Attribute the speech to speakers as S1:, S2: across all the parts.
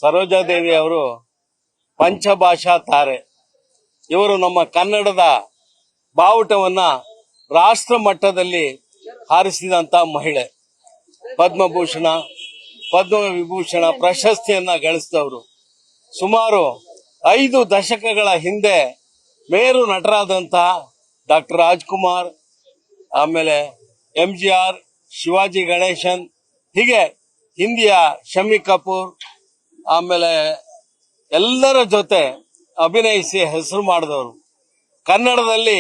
S1: ಸರೋಜಾದೇವಿ ಅವರು ಪಂಚಭಾಷಾ ತಾರೆ. ಇವರು ನಮ್ಮ ಕನ್ನಡದ ಬಾವುಟವನ್ನ ರಾಷ್ಟ್ರ ಮಟ್ಟದಲ್ಲಿ ಹಾರಿಸಿದಂತ ಮಹಿಳೆ. ಪದ್ಮಭೂಷಣ, ಪದ್ಮವಿಭೂಷಣ ಪ್ರಶಸ್ತಿಯನ್ನ ಗಳಿಸಿದವರು. ಸುಮಾರು 5 ದಶಕಗಳ ಹಿಂದೆ ಮೇರು ನಟರಾದಂತಹ ಡಾಕ್ಟರ್ ರಾಜ್ಕುಮಾರ್, ಆಮೇಲೆ MGR, ಶಿವಾಜಿ ಗಣೇಶನ್, ಹೀಗೆ ಹಿಂದಿಯ ಶಮ್ಮಿ ಕಪೂರ್, ಆಮೇಲೆ ಎಲ್ಲರ ಜೊತೆ ಅಭಿನಯಿಸಿ ಹೆಸರು ಮಾಡಿದವರು. ಕನ್ನಡದಲ್ಲಿ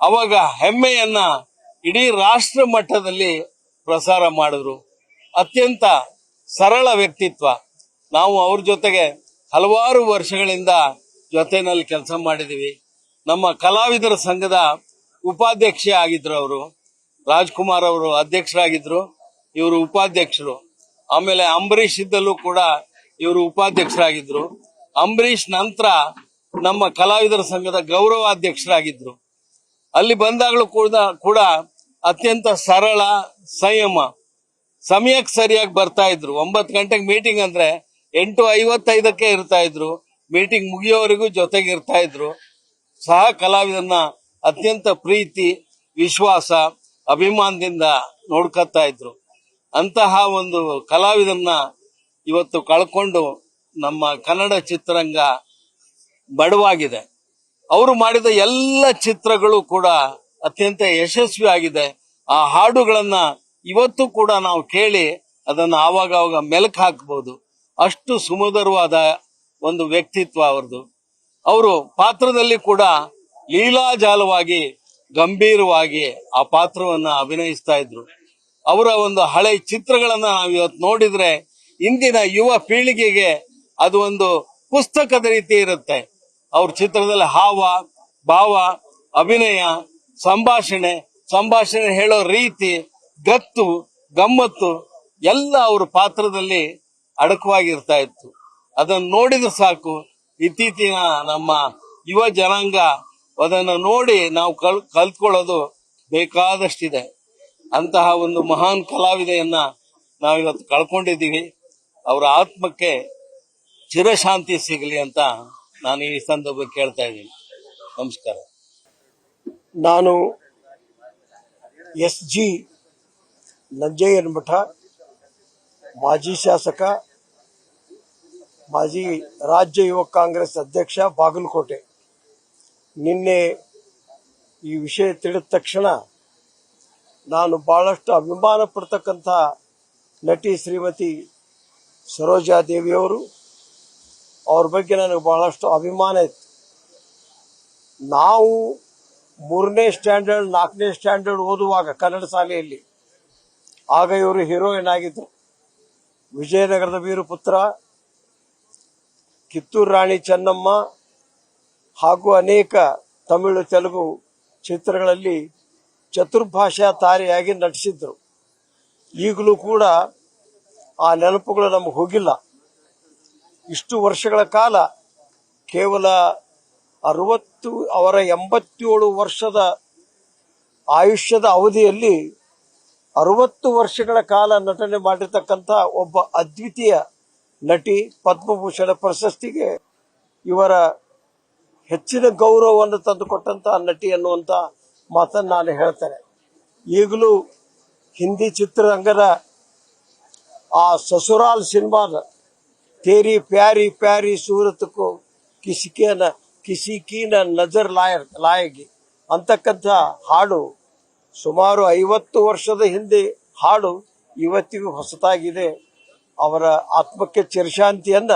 S1: ಅವಾಗ ಹೆಮ್ಮೆಯನ್ನ ಇಡೀ ರಾಷ್ಟ್ರ ಮಟ್ಟದಲ್ಲಿ ಪ್ರಸಾರ ಮಾಡಿದ್ರು. ಅತ್ಯಂತ ಸರಳ ವ್ಯಕ್ತಿತ್ವ. ನಾವು ಅವ್ರ ಜೊತೆಗೆ ಹಲವಾರು ವರ್ಷಗಳಿಂದ ಜೊತೆನಲ್ಲಿ ಕೆಲಸ ಮಾಡಿದೀವಿ. ನಮ್ಮ ಕಲಾವಿದರ ಸಂಘದ ಉಪಾಧ್ಯಕ್ಷೆ ಆಗಿದ್ರು ಅವರು. ರಾಜ್ಕುಮಾರ್ ಅವರು ಅಧ್ಯಕ್ಷರಾಗಿದ್ರು, ಇವರು ಉಪಾಧ್ಯಕ್ಷರು. ಆಮೇಲೆ ಅಂಬರೀಷ್ ಇದ್ದಲ್ಲೂ ಕೂಡ ಇವರು ಉಪಾಧ್ಯಕ್ಷರಾಗಿದ್ರು. ಅಂಬರೀಷ್ ನಂತರ ನಮ್ಮ ಕಲಾವಿದರ ಸಂಘದ ಗೌರವಾಧ್ಯಕ್ಷರಾಗಿದ್ರು. ಅಲ್ಲಿ ಬಂದಾಗಲೂ ಕೂಡ ಅತ್ಯಂತ ಸರಳ, ಸಂಯಮ, ಸಮಯಕ್ಕೆ ಸರಿಯಾಗಿ ಬರ್ತಾ ಇದ್ರು. 9 ಗಂಟೆಗೆ ಮೀಟಿಂಗ್ ಅಂದ್ರೆ 8:55ಕ್ಕೆ ಇರ್ತಾ ಇದ್ರು. ಮೀಟಿಂಗ್ ಮುಗಿಯೋವರೆಗೂ ಜೊತೆಗೆ ಇರ್ತಾ ಇದ್ರು. ಸಹ ಕಲಾವಿದನ್ನ ಅತ್ಯಂತ ಪ್ರೀತಿ, ವಿಶ್ವಾಸ, ಅಭಿಮಾನದಿಂದ ನೋಡ್ಕೊತಾ ಇದ್ರು. ಅಂತಹ ಒಂದು ಕಲಾವಿದನ್ನ ಇವತ್ತು ಕಳ್ಕೊಂಡು ನಮ್ಮ ಕನ್ನಡ ಚಿತ್ರರಂಗ ಬಡವಾಗಿದೆ. ಅವರು ಮಾಡಿದ ಎಲ್ಲ ಚಿತ್ರಗಳು ಕೂಡ ಅತ್ಯಂತ ಯಶಸ್ವಿ ಆಗಿದೆ. ಆ ಹಾಡುಗಳನ್ನ ಇವತ್ತು ಕೂಡ ನಾವು ಕೇಳಿ ಅದನ್ನ ಆವಾಗ ಮೆಲುಕು ಹಾಕಬಹುದು. ಅಷ್ಟು ಸುಮಧುರವಾದ ಒಂದು ವ್ಯಕ್ತಿತ್ವ ಅವರದು. ಅವರು ಪಾತ್ರದಲ್ಲಿ ಕೂಡ ಲೀಲಾಜಾಲವಾಗಿ, ಗಂಭೀರವಾಗಿ ಆ ಪಾತ್ರವನ್ನ ಅಭಿನಯಿಸ್ತಾ ಇದ್ರು. ಅವರ ಒಂದು ಹಳೆ ಚಿತ್ರಗಳನ್ನ ನಾವು ಇವತ್ತು ನೋಡಿದ್ರೆ ಇಂದಿನ ಯುವ ಪೀಳಿಗೆಗೆ ಅದು ಒಂದು ಪುಸ್ತಕದ ರೀತಿ ಇರುತ್ತೆ. ಅವ್ರ ಚಿತ್ರದಲ್ಲಿ ಹಾವ ಭಾವ, ಅಭಿನಯ, ಸಂಭಾಷಣೆ ಹೇಳೋ ರೀತಿ, ಗತ್ತು, ಗಮ್ಮತ್ತು ಎಲ್ಲ ಅವ್ರ ಪಾತ್ರದಲ್ಲಿ ಅಡಕವಾಗಿರ್ತಾ ಇತ್ತು. ಅದನ್ನು ನೋಡಿದ್ರೆ ಸಾಕು, ಇತ್ತೀಚಿನ ನಮ್ಮ ಯುವ ಜನಾಂಗ ಅದನ್ನು ನೋಡಿ ನಾವು ಕಲ್ತ್ಕೊಳ್ಳೋದು ಬೇಕಾದಷ್ಟಿದೆ. ಅಂತಹ ಒಂದು ಮಹಾನ್ ಕಲಾವಿದೆಯನ್ನ ನಾವಿವತ್ತು ಕಳ್ಕೊಂಡಿದ್ದೀವಿ. ಅವರ ಆತ್ಮಕ್ಕೆ ಚಿರಶಾಂತಿ ಸಿಗಲಿ ಅಂತ ನಾನು ಈ ಸಂದರ್ಭ ಕೇಳ್ತಾ ಇದ್ದೀನಿ. ನಮಸ್ಕಾರ.
S2: ನಾನು SG ನಂಜಯ್ಯನಮಠ, ಮಾಜಿ ಶಾಸಕ, ಮಾಜಿ ರಾಜ್ಯ ಯುವ ಕಾಂಗ್ರೆಸ್ ಅಧ್ಯಕ್ಷ, ಬಾಗಲಕೋಟೆ. ನಿನ್ನೆ ಈ ವಿಷಯ ತಿಳಿದ ತಕ್ಷಣ ನಾನು ಬಹಳಷ್ಟು ಅಭಿಮಾನ ಪಡ್ತಕ್ಕಂಥ ನಟಿ ಶ್ರೀಮತಿ ಸರೋಜಾದೇವಿಯವರು, ಅವ್ರ ಬಗ್ಗೆ ನನಗೆ ಬಹಳಷ್ಟು ಅಭಿಮಾನ ಇತ್ತು. ನಾವು 3ನೇ ಸ್ಟ್ಯಾಂಡರ್ಡ್ 4ನೇ ಸ್ಟ್ಯಾಂಡರ್ಡ್ ಓದುವಾಗ ಕನ್ನಡ ಶಾಲೆಯಲ್ಲಿ, ಆಗ ಇವರು ಹೀರೋಯಿನ್ ಆಗಿದ್ರು. ವಿಜಯನಗರದ ವೀರಪುತ್ರ, ಕಿತ್ತೂರು ರಾಣಿ ಚೆನ್ನಮ್ಮ ಹಾಗೂ ಅನೇಕ ತಮಿಳು, ತೆಲುಗು ಚಿತ್ರಗಳಲ್ಲಿ ಚತುರ್ಭಾಷಾ ತಾರೆಯಾಗಿ ನಟಿಸಿದ್ರು. ಈಗಲೂ ಕೂಡ ಆ ನೆನಪುಗಳು ನಮಗೆ ಹೋಗಿಲ್ಲ. ಇಷ್ಟು ವರ್ಷಗಳ ಕಾಲ ಕೇವಲ 87 ವರ್ಷದ ಆಯುಷ್ಯದ ಅವಧಿಯಲ್ಲಿ 60 ವರ್ಷಗಳ ಕಾಲ ನಟನೆ ಮಾಡಿರ್ತಕ್ಕಂಥ ಒಬ್ಬ ಅದ್ವಿತೀಯ ನಟಿ, ಪದ್ಮಭೂಷಣ ಪ್ರಶಸ್ತಿಗೆ ಇವರ ಹೆಚ್ಚಿನ ಗೌರವವನ್ನು ತಂದುಕೊಟ್ಟಂತಹ ನಟಿ ಅನ್ನುವಂತ ಮಾತನ್ನು ನಾನು ಹೇಳ್ತೇನೆ. ಈಗಲೂ ಹಿಂದಿ ಚಿತ್ರರಂಗದ ಆ ಸಸುರಾಲ್ ಸಿನಿಮಾದ ತೇರಿ ಪ್ಯಾರಿ ಪ್ಯಾರಿ ಸೂರತ್ ಕೋ ಕಿಸಿಕೀನ ನಜರ್ ಲಾಯಗಿ ಅಂತಕ್ಕಂಥ ಹಾಡು ಸುಮಾರು 50 ವರ್ಷದ ಹಿಂದೆ ಹಾಡು ಇವತ್ತಿಗೂ ಹೊಸತಾಗಿದೆ. ಅವರ ಆತ್ಮಕ್ಕೆ ಚಿರಶಾಂತಿಯನ್ನ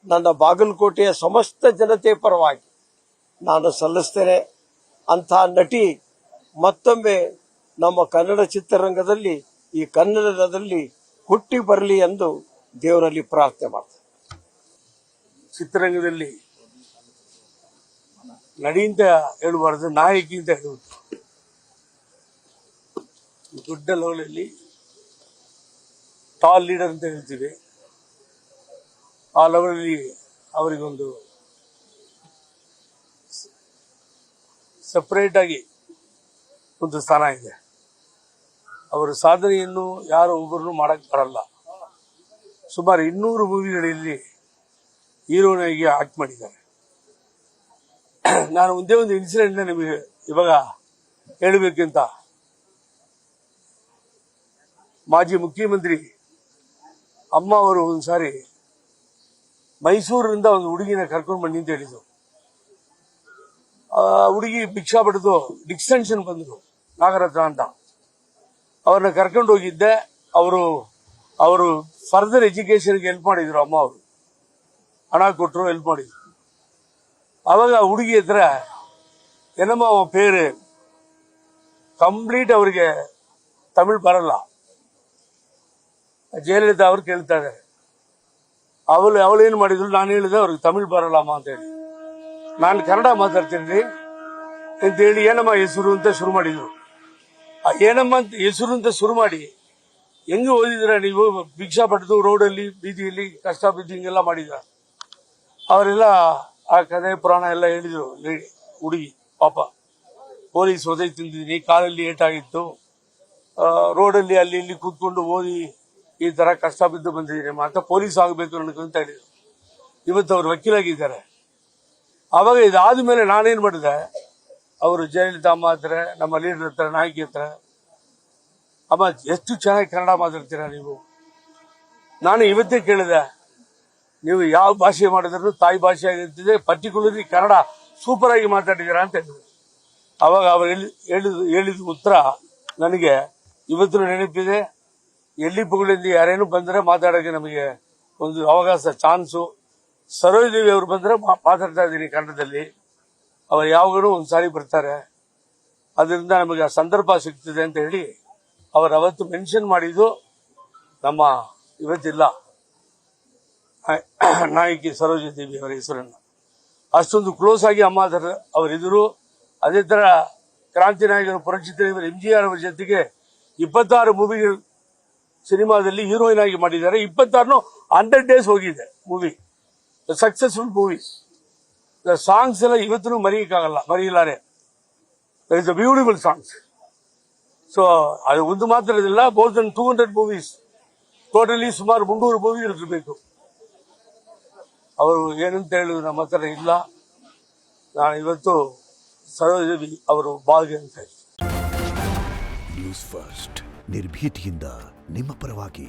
S2: ನನ್ನ ಬಾಗಲಕೋಟೆಯ ಸಮಸ್ತ ಜನತೆ ಪರವಾಗಿ ನಾನು ಸಲ್ಲಿಸ್ತೇನೆ. ಅಂಥ ನಟಿ ಮತ್ತೊಮ್ಮೆ ನಮ್ಮ ಕನ್ನಡ ಚಿತ್ರರಂಗದಲ್ಲಿ, ಈ ಕನ್ನಡದಲ್ಲಿ ಹುಟ್ಟಿ ಬರಲಿ ಎಂದು ದೇವರಲ್ಲಿ ಪ್ರಾರ್ಥನೆ ಮಾಡ್ತೇನೆ.
S3: ಚಿತ್ರರಂಗದಲ್ಲಿ ನಡಿಯಿಂದ ಹೇಳಬಾರ್ದು, ನಾಯಕಿಯಿಂದ ಹೇಳುವುದು. ದೊಡ್ಡ ಲೆವೆಲಲ್ಲಿ ಟಾಲ್ ಲೀಡರ್ ಅಂತ ಹೇಳ್ತೀವಿ. ಆ ಲೆವೆಲಲ್ಲಿ ಅವರಿಗೊಂದು ಸಪರೇಟ್ ಆಗಿ ಒಂದು ಸ್ಥಾನ ಇದೆ. ಅವರ ಸಾಧನೆಯನ್ನು ಯಾರು ಒಬ್ಬರನ್ನು ಮಾಡಕ್ ಬರಲ್ಲ. ಸುಮಾರು 200 ಮೂವಿಗಳಲ್ಲಿ ಹೀರೋನಾಗಿ ಆಕ್ಟ್ ಮಾಡಿದ್ದಾರೆ. ನಾನು ಒಂದೇ ಒಂದು ಇನ್ಸಿಡೆಂಟ್ ನಿಮಗೆ ಇವಾಗ ಹೇಳಬೇಕಂತ, ಮಾಜಿ ಮುಖ್ಯಮಂತ್ರಿ ಅಮ್ಮ ಅವರು ಒಂದ್ಸಾರಿ ಮೈಸೂರಿನಿಂದ ಒಂದು ಹುಡುಗಿನ ಕರ್ಕೊಂಡು ಬನ್ನಿ ಅಂತ ಹೇಳಿದ್ರು. ಆ ಹುಡುಗಿ ಭಿಕ್ಷಾ ಪಡೆದು ಡಿಕ್ಸ್ಟೆನ್ಷನ್ ಬಂದ್ರು, ನಾಗರತ್ನ ಅಂತ. ಅವ್ರನ್ನ ಕರ್ಕೊಂಡು ಹೋಗಿದ್ದೆ. ಅವರು ಫರ್ದರ್ ಎಜುಕೇಶನ್ಗೆ ಹೆಲ್ಪ್ ಮಾಡಿದ್ರು. ಅಮ್ಮ ಅವರು ಹಣ ಕೊಟ್ಟರು, ಹೆಲ್ಪ್ ಮಾಡಿದ್ರು. ಅವಾಗ ಹುಡುಗಿ ಹತ್ರ ಏನಮ್ಮ ಅವன் பேரு ಕಂಪ್ಲೀಟ್ ಅವರಿಗೆ ತಮಿಳ್ ಬರಲ್ಲ. ಜಯಲಲಿತಾ ಅವ್ರು ಕೇಳ್ತಾ ಇದ್ದಾರೆ. ಅವಳೇನು ಮಾಡಿದ್ರು, ನಾನು ಹೇಳಿದೆ ಅವ್ರಿಗೆ ತಮಿಳ್ ಬರಲ್ಲಮ್ಮ ಅಂತ ಹೇಳಿ, ನಾನು ಕನ್ನಡ ಮಾತಾಡ್ತೀನಿ ಅಂತ ಹೇಳಿ ಏನಮ್ಮ ಹೆಸರು ಅಂತ ಶುರು ಮಾಡಿದ್ರು. ಏನಮ್ಮ ಅಂತ ಹೆಸರು ಅಂತ ಶುರು ಮಾಡಿ, ಹೆಂಗೆ ಓದಿದ್ರ ನೀವು, ಭಿಕ್ಷಾ ಪಡೆದು ರೋಡಲ್ಲಿ ಬೀದಿಯಲ್ಲಿ ಕಷ್ಟ ಬಿದ್ದು ಹಿಂಗೆಲ್ಲ ಮಾಡಿದ್ರ. ಅವರೆಲ್ಲ ಆ ಕಥೆ ಪುರಾಣ ಎಲ್ಲ ಹೇಳಿದ್ರು. ಹುಡುಗಿ ಪಾಪ ಪೊಲೀಸ್ ಒದೆ ತಿಂದಿದ್ದೀನಿ, ಕಾಲಲ್ಲಿ ಏಟಾಗಿತ್ತು, ರೋಡಲ್ಲಿ ಅಲ್ಲಿ ಇಲ್ಲಿ ಕೂತ್ಕೊಂಡು ಓದಿ ಈ ತರ ಕಷ್ಟ ಬಿದ್ದು ಬಂದಿದ್ದೀನಿ ಅಂತ ಪೊಲೀಸ್ ಆಗಬೇಕು ಅಂತ ಹೇಳಿದ್ರು. ಇವತ್ತು ಅವರು ವಕೀಲಾಗಿದ್ದಾರೆ. ಅವಾಗ ಇದಾದ್ಮೇಲೆ ನಾನೇನ್ ಮಾಡಿದೆ, ಅವರು ಜಯಲಲಿತಾ ಅಮ್ಮ ಹತ್ರ, ನಮ್ಮ ಲೀಡರ್ ಹತ್ರ, ನಾಯಕಿ ಹತ್ರ, ಅಮ್ಮ ಎಷ್ಟು ಚೆನ್ನಾಗಿ ಕನ್ನಡ ಮಾತಾಡ್ತೀರಾ ನೀವು. ನಾನು ಇವತ್ತೇ ಕೇಳಿದೆ, ನೀವು ಯಾವ ಭಾಷೆ ಮಾಡಿದ್ರು ತಾಯಿ ಭಾಷೆ ಆಗಿರ್ತಿದೆ, ಪರ್ಟಿಕ್ಯುಲರ್ಲಿ ಕನ್ನಡ ಸೂಪರ್ ಆಗಿ ಮಾತಾಡಿದ್ದೀರಾ ಅಂತ ಹೇಳಿದ್ರು. ಅವಾಗ ಅವರು ಹೇಳಿದ ಉತ್ತರ ನನಗೆ ಇವತ್ತು ನೆನಪಿದೆ. ಎಲ್ಲಿ ಪುಗಳಿಂದ ಯಾರೇನು ಬಂದ್ರೆ ಮಾತಾಡೋಕೆ ನಮಗೆ ಒಂದು ಅವಕಾಶ, ಚಾನ್ಸು. ಸರೋಜದೇವಿ ಅವರು ಬಂದ್ರೆ ಮಾತಾಡ್ತಾ ಇದ್ದೀನಿ ಕನ್ನಡದಲ್ಲಿ. ಅವರು ಯಾವಾಗಲೂ ಒಂದ್ಸಾರಿ ಬರ್ತಾರೆ, ಅದರಿಂದ ನಮಗೆ ಆ ಸಂದರ್ಭ ಸಿಗ್ತದೆ ಅಂತ ಹೇಳಿ ಅವರು ಅವತ್ತು ಮೆನ್ಷನ್ ಮಾಡಿದ್ದು. ನಮ್ಮ ಇವತ್ತಿಲ್ಲ ನಾಯಕಿ ಸರೋಜದೇವಿ ಅವರ ಹೆಸರನ್ನು ಅಷ್ಟೊಂದು ಕ್ಲೋಸ್ ಆಗಿ ಅಮ್ಮ ಅವರಿದ್ರು. ಅದೇ ತರ ಕ್ರಾಂತಿ ನಾಯಕರು ಪುರಚಿತ್ರ MGR ಅವರ ಜೊತೆಗೆ 26 ಮೂವಿಗಳು ಸಿನಿಮಾದಲ್ಲಿ ಹೀರೋಯಿನ್ ಆಗಿ ಮಾಡಿದ್ದಾರೆ. 26 100 days ಹೋಗಿದೆ ಮೂವಿ, ಸಕ್ಸಸ್ಫುಲ್ ಮೂವೀಸ್. ಸಾಂಗ್ಸ್ ಎಲ್ಲ ಇವತ್ತು ಮರೆಯಕ್ಕಾಗಲ್ಲ. There is a beautiful songs. So ಅದು ಒಂದು ಮಾತ್ರ ಇದಿಲ್ಲ, ಮೋರ್ ದನ್ 200 ಮೂವೀಸ್, ಟೋಟಲಿ ಸುಮಾರು 300 ಮೂವಿಗಳು ಇರಬೇಕು. ಅವರು ಏನಂತ ಹೇಳುದು ನಮ್ಮ ಹತ್ರ ಇಲ್ಲ. ನಾನು ಇವತ್ತು ಸರೋಜದೇವಿ ಅವರು ಭಾಗ್ಯ ಅಂತ ಹೇಳಿ.
S4: ನ್ಯೂಸ್ ಫಸ್ಟ್ ನಿರ್ಭೀತಿಯಿಂದ ನಿಮ್ಮ ಪರವಾಗಿ.